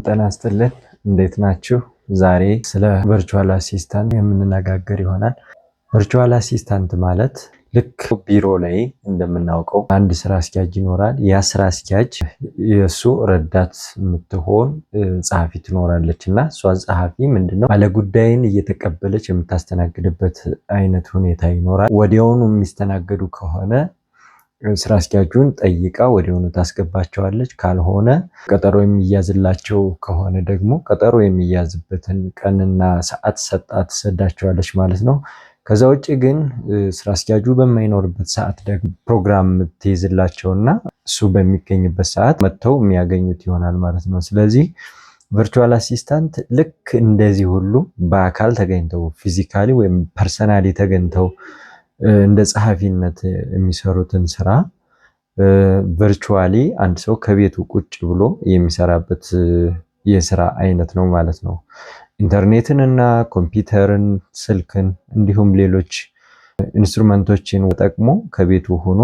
ጤና ይስጥልን እንዴት ናችሁ? ዛሬ ስለ ቨርቹዋል አሲስታንት የምንነጋገር ይሆናል። ቨርቹዋል አሲስታንት ማለት ልክ ቢሮ ላይ እንደምናውቀው አንድ ስራ አስኪያጅ ይኖራል። ያ ስራ አስኪያጅ የሱ ረዳት የምትሆን ጸሐፊ ትኖራለች እና እሷ ጸሐፊ ምንድነው ባለጉዳይን እየተቀበለች የምታስተናግድበት አይነት ሁኔታ ይኖራል። ወዲያውኑ የሚስተናገዱ ከሆነ ስራ አስኪያጁን ጠይቃ ወዲያውኑ ታስገባቸዋለች። ካልሆነ ቀጠሮ የሚያዝላቸው ከሆነ ደግሞ ቀጠሮ የሚያዝበትን ቀንና ሰዓት ሰጣ ትሰዳቸዋለች ማለት ነው። ከዛ ውጭ ግን ስራ አስኪያጁ በማይኖርበት ሰዓት ደግሞ ፕሮግራም ትይዝላቸውና እሱ በሚገኝበት ሰዓት መጥተው የሚያገኙት ይሆናል ማለት ነው። ስለዚህ ቨርቹዋል አሲስታንት ልክ እንደዚህ ሁሉ በአካል ተገኝተው ፊዚካሊ ወይም ፐርሰናሊ ተገኝተው እንደ ጸሐፊነት የሚሰሩትን ስራ ቨርቹዋሊ አንድ ሰው ከቤቱ ቁጭ ብሎ የሚሰራበት የስራ አይነት ነው ማለት ነው። ኢንተርኔትን እና ኮምፒውተርን፣ ስልክን እንዲሁም ሌሎች ኢንስትሩመንቶችን ተጠቅሞ ከቤቱ ሆኖ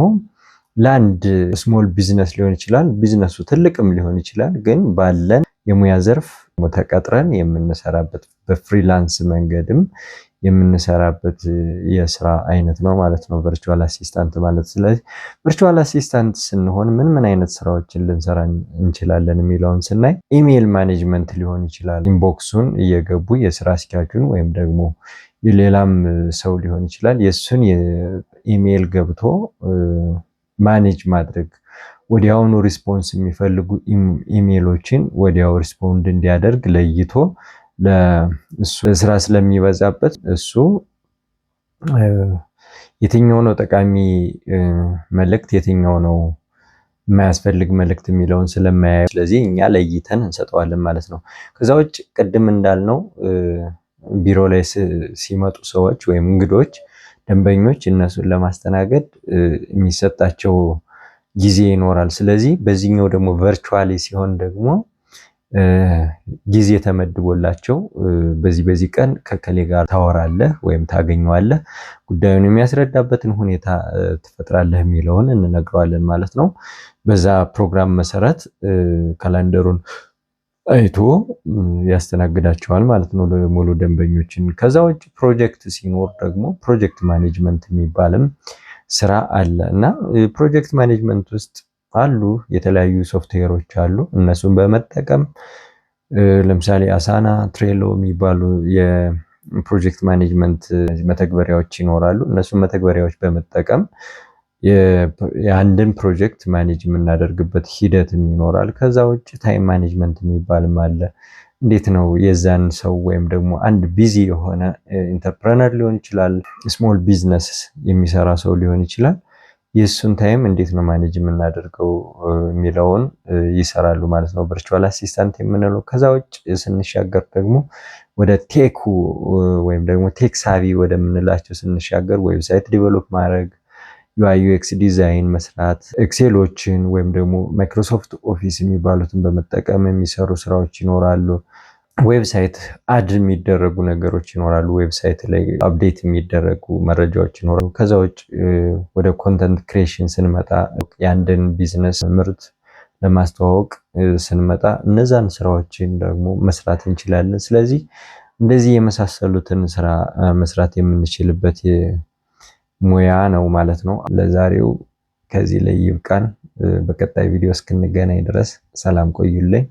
ለአንድ ስሞል ቢዝነስ ሊሆን ይችላል፣ ቢዝነሱ ትልቅም ሊሆን ይችላል። ግን ባለን የሙያ ዘርፍ ተቀጥረን የምንሰራበት በፍሪላንስ መንገድም የምንሰራበት የስራ አይነት ነው ማለት ነው ቨርቹዋል አሲስታንት ማለት። ስለዚህ ቨርቹዋል አሲስታንት ስንሆን ምን አይነት ስራዎችን ልንሰራ እንችላለን የሚለውን ስናይ ኢሜይል ማኔጅመንት ሊሆን ይችላል። ኢንቦክሱን እየገቡ የስራ አስኪያጁን ወይም ደግሞ ሌላም ሰው ሊሆን ይችላል የሱን ኢሜይል ገብቶ ማኔጅ ማድረግ፣ ወዲያውኑ ሪስፖንስ የሚፈልጉ ኢሜይሎችን ወዲያው ሪስፖንድ እንዲያደርግ ለይቶ ለእሱ ስራ ስለሚበዛበት እሱ የትኛው ነው ጠቃሚ መልእክት የትኛው ነው የማያስፈልግ መልእክት የሚለውን ስለማያይ፣ ስለዚህ እኛ ለይተን እንሰጠዋለን ማለት ነው። ከዛ ውጭ ቅድም እንዳልነው ቢሮ ላይ ሲመጡ ሰዎች ወይም እንግዶች፣ ደንበኞች እነሱን ለማስተናገድ የሚሰጣቸው ጊዜ ይኖራል። ስለዚህ በዚህኛው ደግሞ ቨርቹዋሊ ሲሆን ደግሞ ጊዜ ተመድቦላቸው በዚህ ቀን ከከሌ ጋር ታወራለህ ወይም ታገኘዋለህ፣ ጉዳዩን የሚያስረዳበትን ሁኔታ ትፈጥራለህ የሚለውን እንነግረዋለን ማለት ነው። በዛ ፕሮግራም መሰረት ካላንደሩን አይቶ ያስተናግዳቸዋል ማለት ነው ሙሉ ደንበኞችን። ከዛ ውጭ ፕሮጀክት ሲኖር ደግሞ ፕሮጀክት ማኔጅመንት የሚባልም ስራ አለ እና ፕሮጀክት ማኔጅመንት ውስጥ አሉ የተለያዩ ሶፍትዌሮች አሉ። እነሱን በመጠቀም ለምሳሌ አሳና፣ ትሬሎ የሚባሉ የፕሮጀክት ማኔጅመንት መተግበሪያዎች ይኖራሉ። እነሱን መተግበሪያዎች በመጠቀም የአንድን ፕሮጀክት ማኔጅ የምናደርግበት ሂደትም ይኖራል። ከዛ ውጭ ታይም ማኔጅመንት የሚባልም አለ። እንዴት ነው የዛን ሰው ወይም ደግሞ አንድ ቢዚ የሆነ ኢንተርፕረነር ሊሆን ይችላል፣ ስሞል ቢዝነስ የሚሰራ ሰው ሊሆን ይችላል፣ የሱን ታይም እንዴት ነው ማኔጅ የምናደርገው የሚለውን ይሰራሉ ማለት ነው ቨርቹዋል አሲስታንት የምንለው። ከዛ ውጭ ስንሻገር ደግሞ ወደ ቴኩ ወይም ደግሞ ቴክ ሳቪ ወደምንላቸው ስንሻገር ዌብሳይት ዲቨሎፕ ማድረግ፣ ዩአይ ዩኤክስ ዲዛይን መስራት፣ ኤክሴሎችን ወይም ደግሞ ማይክሮሶፍት ኦፊስ የሚባሉትን በመጠቀም የሚሰሩ ስራዎች ይኖራሉ። ዌብሳይት አድ የሚደረጉ ነገሮች ይኖራሉ። ዌብሳይት ላይ አፕዴት የሚደረጉ መረጃዎች ይኖራሉ። ከዛ ውጭ ወደ ኮንተንት ክሬሽን ስንመጣ የአንድን ቢዝነስ ምርት ለማስተዋወቅ ስንመጣ እነዛን ስራዎችን ደግሞ መስራት እንችላለን። ስለዚህ እንደዚህ የመሳሰሉትን ስራ መስራት የምንችልበት ሙያ ነው ማለት ነው። ለዛሬው ከዚህ ላይ ይብቃን። በቀጣይ ቪዲዮ እስክንገናኝ ድረስ ሰላም ቆዩልኝ።